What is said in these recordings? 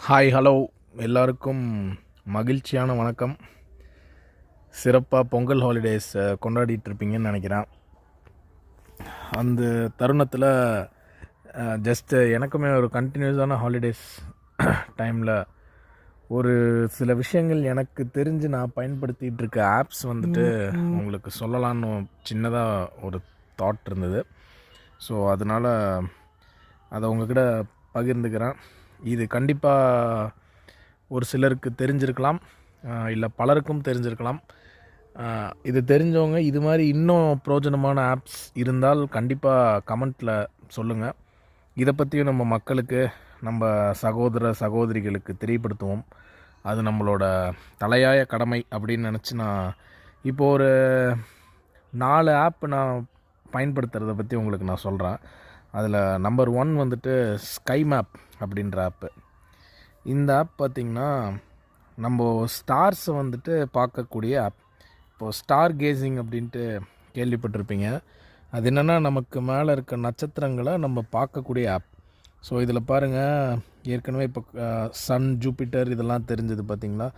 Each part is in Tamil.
ஹாய் ஹலோ எல்லாருக்கும் மகிழ்ச்சியான வணக்கம். சிறப்பாக பொங்கல் ஹாலிடேஸ் கொண்டாடிட்டு இருப்பீங்கன்னு நினைக்கிறேன். அந்த தருணத்தில் ஜஸ்ட்டு எனக்குமே ஒரு கண்டினியூஸான ஹாலிடேஸ் டைமில் ஒரு சில விஷயங்கள் எனக்கு தெரிஞ்சு நான் பயன்படுத்திகிட்டு இருக்க ஆப்ஸ் வந்துட்டு உங்களுக்கு சொல்லலான்னு சின்னதாக ஒரு தாட் இருந்தது. ஸோ அதனால் அதை உங்ககிட்ட பகிர்ந்துக்கிறேன். இது கண்டிப்பாக ஒரு சிலருக்கு தெரிஞ்சிருக்கலாம், இல்லை பலருக்கும் தெரிஞ்சிருக்கலாம். இது தெரிஞ்சவங்க இது மாதிரி இன்னும் பிரயோஜனமான ஆப்ஸ் இருந்தால் கண்டிப்பாக கமெண்ட்டில் சொல்லுங்கள். இதை பற்றியும் நம்ம மக்களுக்கு, நம்ம சகோதர சகோதரிகளுக்கு தெரியப்படுத்துவோம். அது நம்மளோட தலையாய கடமை அப்படின்னு நினச்சி நான் இப்போது ஒரு 4 ஆப் நான் பயன்படுத்துகிறத பற்றி உங்களுக்கு நான் சொல்கிறேன். அதில் நம்பர் 1 வந்துட்டு ஸ்கை மேப் அப்படின்ற ஆப்பு. இந்த ஆப் பார்த்திங்கன்னா நம்ம ஸ்டார்ஸை வந்துட்டு பார்க்கக்கூடிய ஆப். இப்போது ஸ்டார் கேசிங் அப்படின்ட்டு கேள்விப்பட்டிருப்பீங்க. அது என்னென்னா நமக்கு மேலே இருக்க நட்சத்திரங்களை நம்ம பார்க்கக்கூடிய ஆப். ஸோ இதில் பாருங்கள், ஏற்கனவே இப்போ சன், ஜூபிட்டர் இதெல்லாம் தெரிஞ்சது பார்த்திங்களா.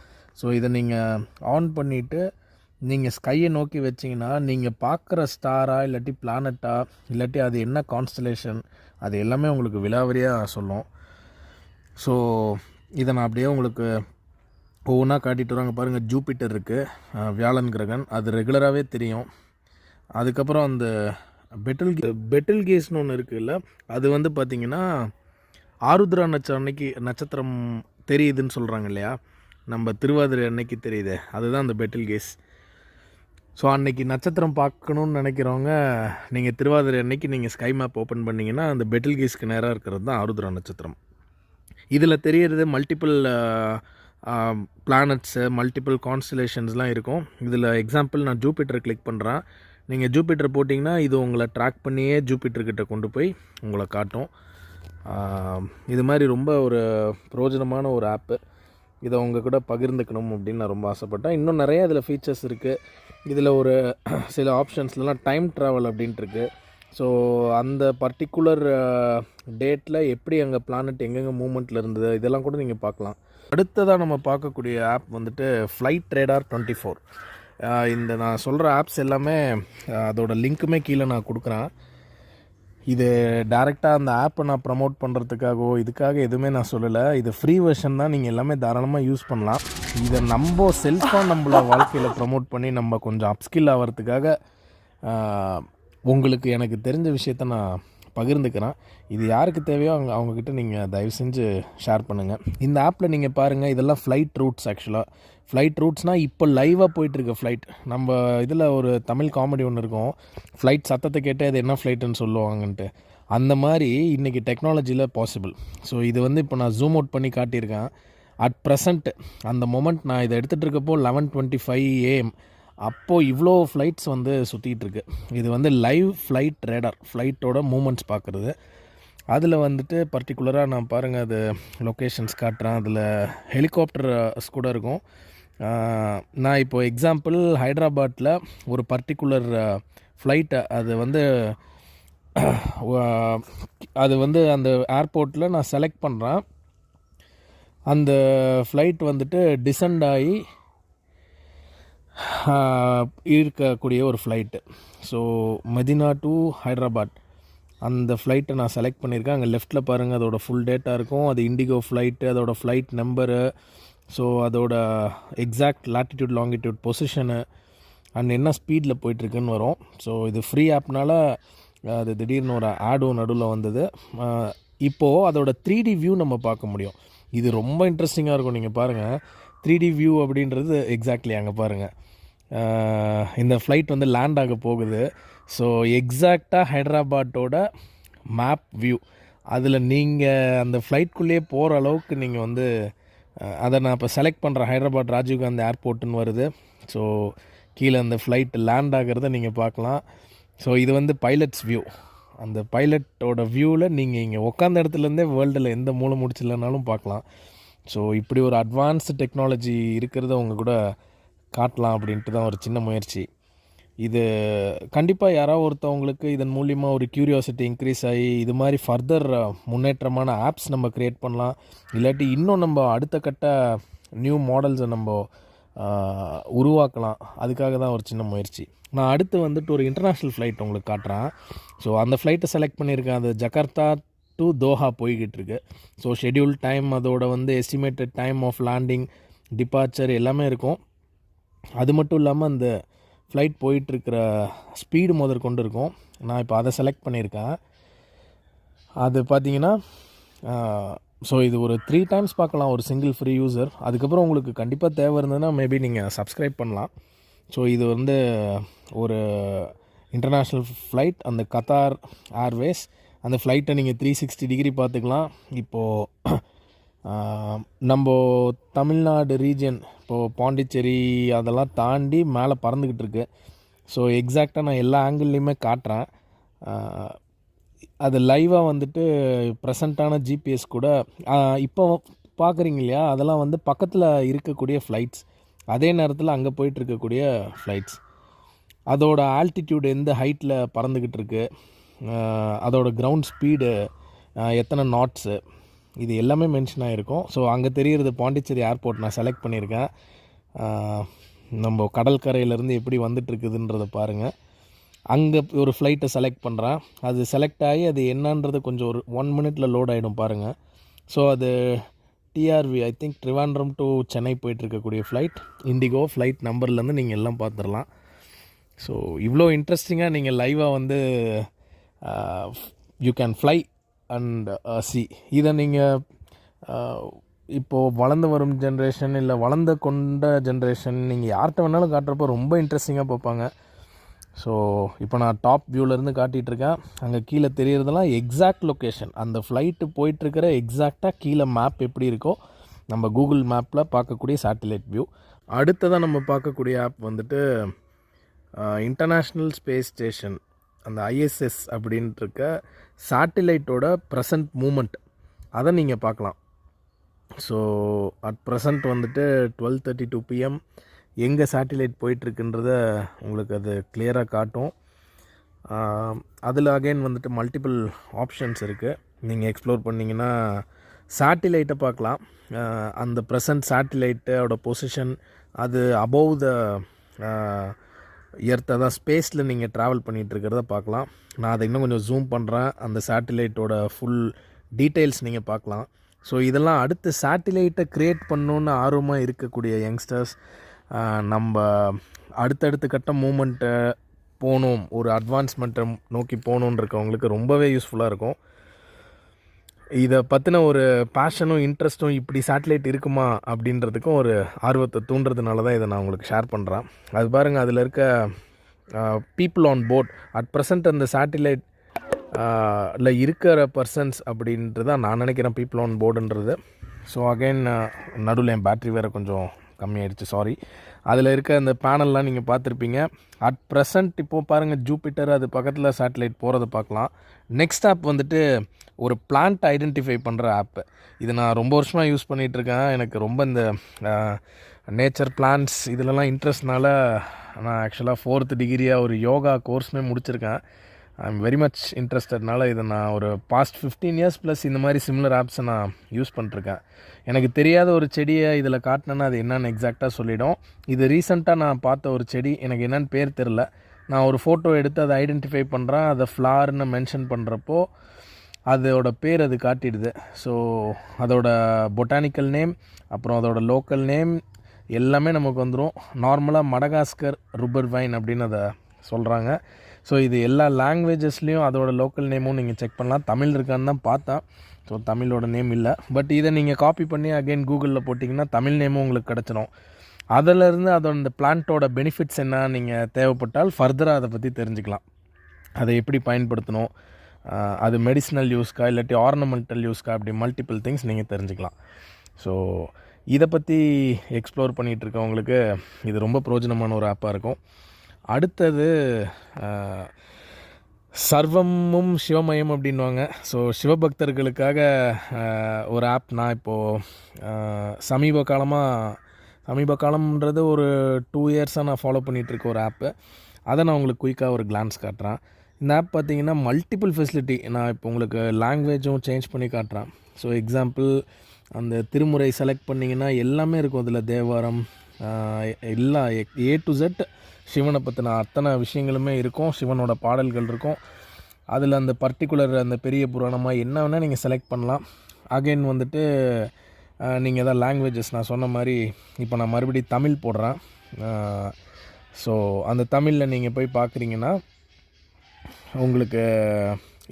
ஸோ இதை நீங்கள் ஆன் பண்ணிவிட்டு நீங்கள் ஸ்கையை நோக்கி வச்சிங்கன்னா நீங்கள் பார்க்குற ஸ்டாரா இல்லாட்டி பிளானட்டா இல்லாட்டி அது என்ன கான்ஸ்டலேஷன் அது எல்லாமே உங்களுக்கு விலாவரியாக சொல்லும். ஸோ இதை நான் அப்படியே உங்களுக்கு ஒவ்வொன்றா காட்டிட்டு வராங்க. பாருங்கள், ஜூபிட்டர் இருக்குது, வியாழன் கிரகன், அது ரெகுலராகவே தெரியும். அதுக்கப்புறம் அந்த பெட்டில் கேஸ்னு ஒன்று இருக்குல்ல, அது வந்து பார்த்திங்கன்னா ஆருத்ரா நட்சத்திரம் தெரியுதுன்னு சொல்கிறாங்க இல்லையா, நம்ம திருவாதிரை அன்னைக்கு தெரியுது, அதுதான் அந்த பெட்டில் கேஸ். ஸோ அன்றைக்கி நட்சத்திரம் பார்க்கணுன்னு நினைக்கிறவங்க நீங்கள் திருவாதிரை அன்னைக்கு நீங்கள் ஸ்கை மேப் ஓப்பன் பண்ணிங்கன்னா அந்த பெட்டில் கேஸ்க்கு நேராக இருக்கிறது தான் ஆருத்ரா நட்சத்திரம். இதில் தெரியறது மல்டிபிள் பிளானட்ஸு, மல்டிபிள் கான்ஸ்டலேஷன்ஸ்லாம் இருக்கும். இதில் எக்ஸாம்பிள் நான் ஜூபிட்டர் கிளிக் பண்ணுறேன். நீங்கள் ஜூபிட்டர் போட்டிங்கன்னா இது உங்களை ட்ராக் பண்ணியே ஜூபிட்டர்கிட்ட கொண்டு போய் உங்களை காட்டும். இது மாதிரி ரொம்ப ஒரு பிரயோஜனமான ஒரு ஆப்பு. இதை உங்கள் கூட பகிர்ந்துக்கணும் அப்படின்னு நான் ரொம்ப ஆசைப்பட்டேன். இன்னும் நிறையா இதில் ஃபீச்சர்ஸ் இருக்குது. இதில் ஒரு சில ஆப்ஷன்ஸ்லாம் டைம் ட்ராவல் அப்படின்ட்டு இருக்குது. ஸோ அந்த பர்டிகுலர் டேட்டில் எப்படி அங்கே பிளானட் எங்கெங்கே மூமெண்ட்டில் இருந்தது இதெல்லாம் கூட நீங்கள் பார்க்கலாம். அடுத்ததாக நம்ம பார்க்கக்கூடிய ஆப் வந்துட்டு ஃப்ளைட் ரேடார் 24. இந்த நான் சொல்கிற ஆப்ஸ் எல்லாமே அதோட லிங்க்குமே கீழே நான் கொடுக்குறேன். இது டைரெக்டாக அந்த ஆப்பை நான் ப்ரமோட் பண்ணுறதுக்காகவோ இதுக்காக எதுவுமே நான் சொல்லலை. இது ஃப்ரீ வெர்ஷன் தான், நீங்கள் எல்லாமே தாராளமாக யூஸ் பண்ணலாம். இதை நம்ம செல்ஃபாக நம்மள வாழ்க்கையில் ப்ரமோட் பண்ணி நம்ம கொஞ்சம் அப்ஸ்கில் ஆகிறதுக்காக உங்களுக்கு எனக்கு தெரிஞ்ச விஷயத்த நான் பகிர்ந்துக்கிறேன். இது யாருக்கு தேவையோ அவங்கக்கிட்ட நீங்கள் தயவு செஞ்சு ஷேர் பண்ணுங்கள். இந்த ஆப்பில் நீங்கள் பாருங்கள், இதெல்லாம் ஃப்ளைட் ரூட்ஸ். ஆக்சுவலாக ஃப்ளைட் ரூட்ஸ்னால் இப்போ லைவாக போயிட்டுருக்க ஃப்ளைட். நம்ம இதில் ஒரு தமிழ் காமெடி ஒன்று இருக்கும், ஃப்ளைட் சத்தத்தை கேட்டே அது என்ன ஃப்ளைட்டுன்னு சொல்லுவாங்கன்ட்டு. அந்த மாதிரி இன்றைக்கி டெக்னாலஜியில் பாசிபிள். ஸோ இது வந்து இப்போ நான் ஜூம் அவுட் பண்ணி காட்டியிருக்கேன். அட் ப்ரெசண்ட் அந்த மொமெண்ட் நான் இதை எடுத்துகிட்டு இருக்கப்போ 11:25 AM அப்போது இவ்வளோ ஃப்ளைட்ஸ் வந்து சுற்றிட்டு இருக்கு. இது வந்து லைவ் ஃப்ளைட் ரேடார், ஃப்ளைட்டோட மூமெண்ட்ஸ் பார்க்குறது. அதில் வந்துட்டு பர்டிகுலராக நான் பாருங்கள், அது லொக்கேஷன்ஸ் காட்டுறேன். அதில் ஹெலிகாப்டர்ஸ் கூட இருக்கும். நான் இப்போது எக்ஸாம்பிள் ஹைதராபாத்தில் ஒரு பர்டிகுலர் ஃப்ளைட்டை அது வந்து அந்த ஏர்போர்ட்டில் நான் செலக்ட் பண்ணுறேன். அந்த ஃப்ளைட் வந்துட்டு டிசெண்ட் ஆகி இருக்கக்கூடிய ஒரு flight. So Medina to Hyderabad அந்த ஃப்ளைட்டை நான் செலக்ட் பண்ணியிருக்கேன். அங்கே லெஃப்ட்டில் பாருங்கள், அதோட ஃபுல் டேட்டா இருக்கும். அது இண்டிகோ ஃப்ளைட்டு, அதோட ஃப்ளைட் நம்பரு, ஸோ அதோட exact latitude, longitude, position and என்ன ஸ்பீடில் போயிட்டுருக்குன்னு வரும். ஸோ இது ஃப்ரீ ஆப்னால் அது திடீர்னு ஒரு ஆடும் நடுவில் வந்தது. இப்போது அதோட 3D வியூ நம்ம பார்க்க முடியும். இது ரொம்ப இன்ட்ரெஸ்டிங்காக இருக்கும். நீங்கள் பாருங்கள், 3D வியூ அப்படின்றது எக்ஸாக்ட்லி அங்கே பாருங்கள், இந்த ஃப்ளைட் வந்து லேண்ட் ஆக போகுது. ஸோ எக்ஸாக்டாக ஹைதராபாத்தோட மேப் வியூ. அதில் நீங்கள் அந்த ஃப்ளைட்குள்ளேயே போகிற அளவுக்கு நீங்கள் வந்து அதை நான் இப்போ செலக்ட் பண்ணுறேன். ஹைதராபாத் ராஜீவ்காந்தி ஏர்போர்ட்டுன்னு வருது. ஸோ கீழே அந்த ஃப்ளைட் லேண்ட் ஆகிறத நீங்கள் பார்க்கலாம். ஸோ இது வந்து பைலட்ஸ் வியூ. அந்த பைலட்டோட வியூவில் நீங்கள் இங்கே உட்காந்த இடத்துலேருந்தே வேர்ல்டில் எந்த மூலை முடிச்சில்லைனாலும் பார்க்கலாம். ஸோ இப்படி ஒரு அட்வான்ஸ்டு டெக்னாலஜி இருக்கிறத உங்கள் கூட காட்டலாம் அப்படின்ட்டு தான் ஒரு சின்ன முயற்சி. இது கண்டிப்பாக யாராவது ஒருத்தவங்களுக்கு இதன் மூலிமா ஒரு க்யூரியாசிட்டி இன்க்ரீஸ் ஆகி இது மாதிரி ஃபர்தர் முன்னேற்றமான ஆப்ஸ் நம்ம க்ரியேட் பண்ணலாம். இல்லாட்டி இன்னும் நம்ம அடுத்த கட்ட நியூ மாடல்ஸை நம்ம உருவாக்கலாம். அதுக்காக தான் ஒரு சின்ன முயற்சி. நான் அடுத்து வந்துட்டு ஒரு இன்டர்நேஷ்னல் ஃப்ளைட் உங்களுக்கு காட்டுறேன். ஸோ அந்த ஃப்ளைட்டை செலக்ட் பண்ணியிருக்கேன். அது ஜகார்த்தா டு தோஹா போய்கிட்டு இருக்கு. ஸோ ஷெட்யூல் டைம், அதோட வந்து estimated time of landing, departure எல்லாமே இருக்கும். அது மட்டும் இல்லாமல் அந்த ஃப்ளைட் போயிட்டுருக்கிற ஸ்பீடு முதற்கொண்டு இருக்கும். நான் இப்போ அதை செலக்ட் பண்ணியிருக்கேன். அது பார்த்தீங்கன்னா ஸோ இது ஒரு 3 டைம்ஸ் பார்க்கலாம் ஒரு சிங்கிள் ஃப்ரீ யூசர். அதுக்கப்புறம் உங்களுக்கு கண்டிப்பாக தேவை இருந்ததுன்னா மேபி நீங்கள் சப்ஸ்கிரைப் பண்ணலாம். ஸோ இது வந்து ஒரு இன்டர்நேஷ்னல் ஃப்ளைட், அந்த கத்தார் ஏர்வேஸ். அந்த ஃப்ளைட்டை நீங்கள் 360 டிகிரி பார்த்துக்கலாம். இப்போது நம்ம தமிழ்நாடு ரீஜன், இப்போது பாண்டிச்சேரி அதெல்லாம் தாண்டி மேலே பறந்துக்கிட்டு இருக்கு. ஸோ எக்ஸாக்டாக நான் எல்லா ஆங்கிள்லேயுமே காட்டுறேன். அது லைவாக வந்துட்டு ப்ரெசண்ட்டான ஜிபிஎஸ் கூட இப்போ பார்க்குறீங்க இல்லையா, அதெல்லாம் வந்து பக்கத்தில் இருக்கக்கூடிய ஃப்ளைட்ஸ். அதே நேரத்தில் அங்கே போயிட்டுருக்கக்கூடிய ஃப்ளைட்ஸ், அதோட ஆல்டிடியூட் எந்த ஹைட்டில் பறந்துக்கிட்டு இருக்கு, அதோட கிரவுண்ட் ஸ்பீடு எத்தனை நாட்ஸு, இது எல்லாமே மென்ஷன் ஆகிருக்கும். ஸோ அங்கே தெரிகிறது பாண்டிச்சேரி ஏர்போர்ட் நான் செலக்ட் பண்ணியிருக்கேன். நம்ம கடற்கரையிலேருந்து எப்படி வந்துட்டுருக்குதுன்றதை பாருங்கள். அங்கே ஒரு ஃப்ளைட்டை செலக்ட் பண்ணுறேன். அது செலக்ட் ஆகி அது என்னன்றது கொஞ்சம் ஒரு 1 மினிட்டில் லோட் ஆகிடும் பாருங்கள். ஸோ அது TRV, I think Trivandrum to Chennai போயிட்டுருக்கக்கூடிய ஃப்ளைட், இண்டிகோ ஃப்ளைட் நம்பர்லேருந்து நீங்கள் எல்லாம் பார்த்துடலாம். ஸோ இவ்வளோ இன்ட்ரெஸ்டிங்காக நீங்கள் லைவாக வந்து you can fly and C. இதை நீங்கள் இப்போது வளர்ந்து வரும் ஜென்ரேஷன் இல்லை வளர்ந்த கொண்ட ஜென்ரேஷன் நீங்கள் யார்கிட்ட வேணாலும் காட்டுறப்போ ரொம்ப இன்ட்ரெஸ்டிங்காக பார்ப்பாங்க. ஸோ இப்போ நான் டாப் வியூவிலேருந்து காட்டிகிட்ருக்கேன். அங்கே கீழே தெரியறதெல்லாம் எக்ஸாக்ட் லொக்கேஷன், அந்த ஃப்ளைட்டு போயிட்டுருக்கிற எக்ஸாக்டாக கீழே மேப் எப்படி இருக்கோ நம்ம கூகுள் மேப்பில் பார்க்கக்கூடிய சேட்டிலைட் வியூ. அடுத்ததாக நம்ம பார்க்கக்கூடிய ஆப் வந்துட்டு இன்டர்நேஷ்னல் ஸ்பேஸ் ஸ்டேஷன், அந்த ஐஎஸ்எஸ் அப்படின்ட்டு இருக்க சேட்டிலைட்டோட ப்ரெசன்ட் மூமெண்ட் அதை நீங்கள் பார்க்கலாம். ஸோ அட் ப்ரெசண்ட் வந்துட்டு 12:32 PM எங்கே சேட்டிலைட் போயிட்டுருக்குன்றத உங்களுக்கு அது கிளியராக காட்டும். அதில் அகைன் வந்துட்டு மல்டிபிள் ஆப்ஷன்ஸ் இருக்குது. நீங்கள் எக்ஸ்ப்ளோர் பண்ணிங்கன்னா சேட்டிலைட்டை பார்க்கலாம். அந்த ப்ரெசன்ட் சேட்டிலைட்டோட பொசிஷன் அது அபோவ் த எர்த், அதான் ஸ்பேஸில் நீங்கள் ட்ராவல் பண்ணிகிட்ருக்கிறத பார்க்கலாம். நான் அதை இன்னும் கொஞ்சம் ஜூம் பண்ணுறேன். அந்த சேட்டிலைட்டோட ஃபுல் டீட்டெயில்ஸ் நீங்கள் பார்க்கலாம். ஸோ இதெல்லாம் அடுத்து சேட்டிலைட்டை க்ரியேட் பண்ணணுன்னு ஆர்வமாக இருக்கக்கூடிய யங்ஸ்டர்ஸ், நம்ம அடுத்தடுத்த கட்ட மூமெண்ட்டை போகணும், ஒரு அட்வான்ஸ்மெண்ட்டை நோக்கி போகணுன்னு இருக்கவங்களுக்கு ரொம்பவே யூஸ்ஃபுல்லாக இருக்கும். இதை பற்றின ஒரு பேஷனும் இன்ட்ரெஸ்ட்டும் இப்படி சேட்டிலைட் இருக்குமா அப்படின்றதுக்கும் ஒரு ஆர்வத்தை தூண்டுறதுனால தான் இதை நான் உங்களுக்கு ஷேர் பண்ணுறேன். அது பாருங்கள், அதில் இருக்க people on board at present அந்த சேட்டிலைட் இல்லை இருக்கிற பர்சன்ஸ் அப்படின்ட்டு தான் நான் நினைக்கிறேன் பீப்புள் ஆன் போர்டுன்றது. ஸோ அகைன் நடுவில் என் பேட்ரி வேறு கொஞ்சம் கம்மியாயிடுச்சு, சாரி. அதில் இருக்க அந்த பேனல்லாம் நீங்கள் பார்த்துருப்பீங்க. அட் ப்ரெசண்ட் இப்போது பாருங்கள், ஜூபிட்டர் அது பக்கத்தில் சேட்டிலைட் போகிறத பார்க்கலாம். நெக்ஸ்ட் ஆப் வந்துட்டு ஒரு பிளான்ட் ஐடென்டிஃபை பண்ணுற ஆப்பு. இது நான் ரொம்ப வருஷமாக யூஸ் பண்ணிகிட்ருக்கேன். எனக்கு ரொம்ப இந்த நேச்சர் பிளான்ட்ஸ் இதிலலாம் இன்ட்ரெஸ்ட்னால நான் ஆக்சுவலாக 4th டிகிரியாக ஒரு யோகா கோர்ஸுமே முடிச்சிருக்கேன். ஐ எம் வெரி மச் இன்ட்ரெஸ்டட்னால இதை நான் ஒரு பாஸ்ட் 15 years ப்ளஸ் இந்த மாதிரி சிமிலர் ஆப்ஸை நான் யூஸ் பண்ணிருக்கேன். எனக்கு தெரியாத ஒரு செடியை இதில் காட்டினேன்னா அது என்னென்னு எக்ஸாக்டாக சொல்லிவிடும். இது ரீசெண்டாக நான் பார்த்த ஒரு செடி, எனக்கு என்னென்னு பேர் தெரில. நான் ஒரு ஃபோட்டோ எடுத்து அதை ஐடென்டிஃபை பண்ணுறேன். அதை ஃப்ளார்னு மென்ஷன் பண்ணுறப்போ அதோட பேர் அது காட்டிடுது. ஸோ அதோட பொட்டானிக்கல் நேம், அப்புறம் அதோட லோக்கல் நேம் எல்லாமே நமக்கு வந்துடும். நார்மலாக மடகாஸ்கர் ருபர் வைன் அப்படின்னு அதை சொல்கிறாங்க. ஸோ இது எல்லா லாங்குவேஜஸ்லேயும் அதோட லோக்கல் நேமும் நீங்கள் செக் பண்ணலாம். தமிழ் இருக்கான்னு தான் பார்த்தேன். ஸோ தமிழோட நேம் இல்லை. பட் இதை நீங்கள் காப்பி பண்ணி அகைன் கூகுளில் போட்டிங்கன்னா தமிழ் நேமும் உங்களுக்கு கிடச்சிடும். அதிலேருந்து அதோட இந்த பிளான்ட்டோட பெனிஃபிட்ஸ் என்ன நீங்கள் தேவைப்பட்டால் ஃபர்தராக அதை பற்றி தெரிஞ்சுக்கலாம். அதை எப்படி பயன்படுத்தணும், அது மெடிசினல் யூஸ்க்கா இல்லாட்டி ஆர்னமெண்டல் யூஸ்க்கா, அப்படி மல்டிபிள் திங்ஸ் நீங்கள் தெரிஞ்சுக்கலாம். ஸோ இதை பற்றி எக்ஸ்ப்ளோர் பண்ணிகிட்ருக்கவங்களுக்கு இது ரொம்ப பிரயோஜனமான ஒரு ஆப்பாக இருக்கும். அடுத்தது சர்வமும் சிவமயம் அப்படின்வாங்க. ஸோ சிவபக்தர்களுக்காக ஒரு ஆப் நான் இப்போது சமீப காலம்ன்றது ஒரு 2 yearsஸாக நான் ஃபாலோ பண்ணிகிட்ருக்க ஒரு ஆப்பு. அதை நான் உங்களுக்கு குயிக்காக ஒரு கிளான்ஸ் காட்டுறேன். இந்த ஆப் பார்த்தீங்கன்னா மல்டிபிள் ஃபெசிலிட்டி. நான் இப்போ உங்களுக்கு லாங்குவேஜும் சேஞ்ச் பண்ணி காட்டுறேன். ஸோ எக்ஸாம்பிள் அந்த திருமுறை செலக்ட் பண்ணிங்கன்னா எல்லாமே இருக்கும் அதில். தேவாரம் எல்லா A to Z சிவனை பற்றின அத்தனை விஷயங்களுமே இருக்கும். சிவனோட பாடல்கள் இருக்கும். அதில் அந்த பர்டிகுலர் அந்த பெரிய புராணமாக என்ன வேணால் நீங்கள் செலக்ட் பண்ணலாம். அகைன் வந்துட்டு நீங்கள் தான் லாங்குவேஜஸ் நான் சொன்ன மாதிரி இப்போ நான் மறுபடியும் தமிழ் போடுறேன். ஸோ அந்த தமிழில் நீங்கள் போய் பார்க்குறீங்கன்னா உங்களுக்கு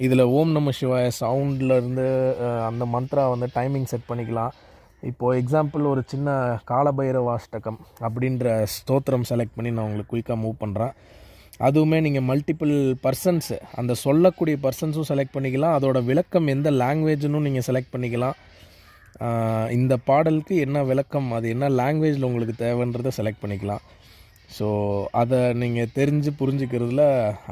இதில் ஓம் நம சிவாய சவுண்ட்லேருந்து அந்த மந்த்ரா வந்து டைமிங் செட் பண்ணிக்கலாம். இப்போது எக்ஸாம்பிள் ஒரு சின்ன காலபைரவாஷ்டகம் அப்படின்ற ஸ்தோத்திரம் செலக்ட் பண்ணி நான் உங்களுக்கு குயிக்காக மூவ் பண்ணுறேன். அதுவுமே நீங்கள் மல்டிபிள் பர்சன்ஸு அந்த சொல்லக்கூடிய பர்சன்ஸும் செலக்ட் பண்ணிக்கலாம். அதோட விளக்கம் எந்த லாங்குவேஜ்னும் நீங்கள் செலக்ட் பண்ணிக்கலாம். இந்த பாடலுக்கு என்ன விளக்கம், அது என்ன லாங்குவேஜில் உங்களுக்கு தேவைன்றதை செலக்ட் பண்ணிக்கலாம். ஸோ அதை நீங்கள் தெரிஞ்சு புரிஞ்சுக்கிறதுல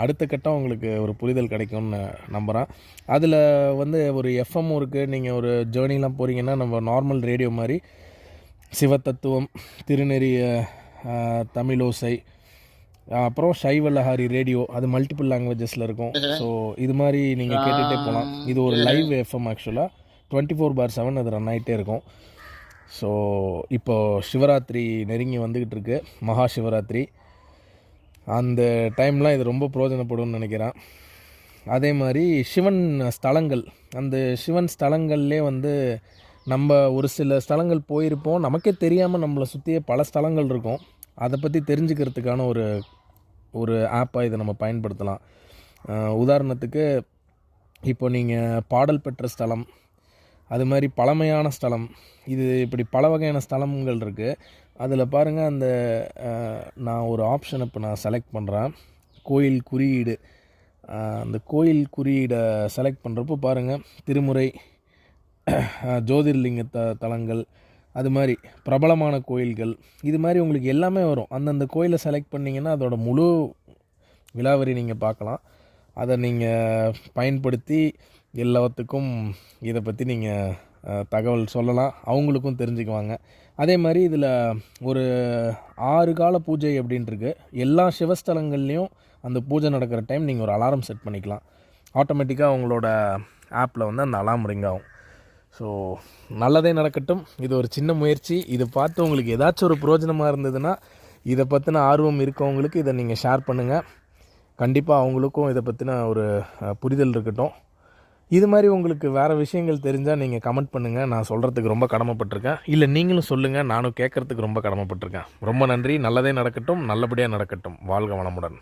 அடுத்த கட்டம் உங்களுக்கு ஒரு புரிதல் கிடைக்கும்னு நம்புகிறேன். அதில் வந்து ஒரு எஃப்எம்மும் இருக்குது. நீங்கள் ஒரு ஜேர்னிலாம் போகிறீங்கன்னா நம்ம நார்மல் ரேடியோ மாதிரி சிவத்தத்துவம், திருநெறிய, தமிழோசை, அப்புறம் சைவலஹாரி ரேடியோ, அது மல்டிபிள் லாங்குவேஜஸில் இருக்கும். ஸோ இது மாதிரி நீங்கள் கேட்டுகிட்டே போகலாம். இது ஒரு லைவ் எஃப்எம். ஆக்சுவலாக 24/7 அது ரன் ஆகிட்டே இருக்கும். ஸோ இப்போது சிவராத்திரி நெருங்கி வந்துக்கிட்டு இருக்கு, மகா சிவராத்திரி. அந்த டைம்லாம் இது ரொம்ப பிரயோஜனப்படும்னு நினைக்கிறேன். அதே மாதிரி சிவன் ஸ்தலங்கள், அந்த சிவன் ஸ்தலங்கள்லே வந்து நம்ம ஒரு சில ஸ்தலங்கள் போயிருப்போம், நமக்கே தெரியாமல் நம்மளை சுற்றியே பல ஸ்தலங்கள் இருக்கும். அதை பற்றி தெரிஞ்சுக்கிறதுக்கான ஒரு ஆப்பாக இதை நம்ம பயன்படுத்தலாம். உதாரணத்துக்கு இப்போ நீங்கள் பாடல் பெற்ற ஸ்தலம், அது மாதிரி பழமையான ஸ்தலம், இது இப்படி பல வகையான ஸ்தலங்கள் இருக்குது. அதில் பாருங்கள், அந்த நான் ஒரு ஆப்ஷன் இப்போ நான் செலக்ட் பண்ணுறேன், கோயில் குறியீடு. அந்த கோயில் குறியீடை செலக்ட் பண்ணுறப்போ பாருங்கள், திருமுறை, ஜோதிர்லிங்க தலங்கள், அது மாதிரி பிரபலமான கோயில்கள், இது மாதிரி உங்களுக்கு எல்லாமே வரும். அந்தந்த கோயிலை செலக்ட் பண்ணிங்கன்னா அதோட முழு விலாவரி நீங்கள் பார்க்கலாம். அதை நீங்கள் பயன்படுத்தி எல்லாத்துக்கும் இதை பற்றி நீங்கள் தகவல் சொல்லலாம், அவங்களுக்கும் தெரிஞ்சுக்குவாங்க. அதே மாதிரி இதில் ஒரு 6 கால பூஜை அப்படின்ட்டுருக்கு. எல்லா சிவஸ்தலங்கள்லேயும் அந்த பூஜை நடக்கிற டைம் நீங்கள் ஒரு அலாரம் செட் பண்ணிக்கலாம். ஆட்டோமேட்டிக்காக உங்களோட ஆப்பில் வந்து அந்த அலாரம் ரிங் ஆகும். ஸோ நல்லதே நடக்கட்டும். இது ஒரு சின்ன முயற்சி. இதை பார்த்து உங்களுக்கு ஏதாச்சும் ஒரு பிரயோஜனமாக இருந்ததுன்னா, இதை பற்றின ஆர்வம் இருக்கவங்களுக்கு இதை நீங்கள் ஷேர் பண்ணுங்கள். கண்டிப்பாக அவங்களுக்கும் இதை பற்றின ஒரு புரிதல் இருக்கட்டும். இது மாதிரி உங்களுக்கு வேறு விஷயங்கள் தெரிஞ்சால் நீங்கள் கமெண்ட் பண்ணுங்கள். நான் சொல்கிறதுக்கு ரொம்ப கடமைப்பட்டிருக்கேன். இல்லை நீங்களும் சொல்லுங்கள், நானும் கேட்குறதுக்கு ரொம்ப கடமைப்பட்டிருக்கேன். ரொம்ப நன்றி. நல்லதே நடக்கட்டும், நல்லபடியாக நடக்கட்டும். வாழ்க வளமுடன்.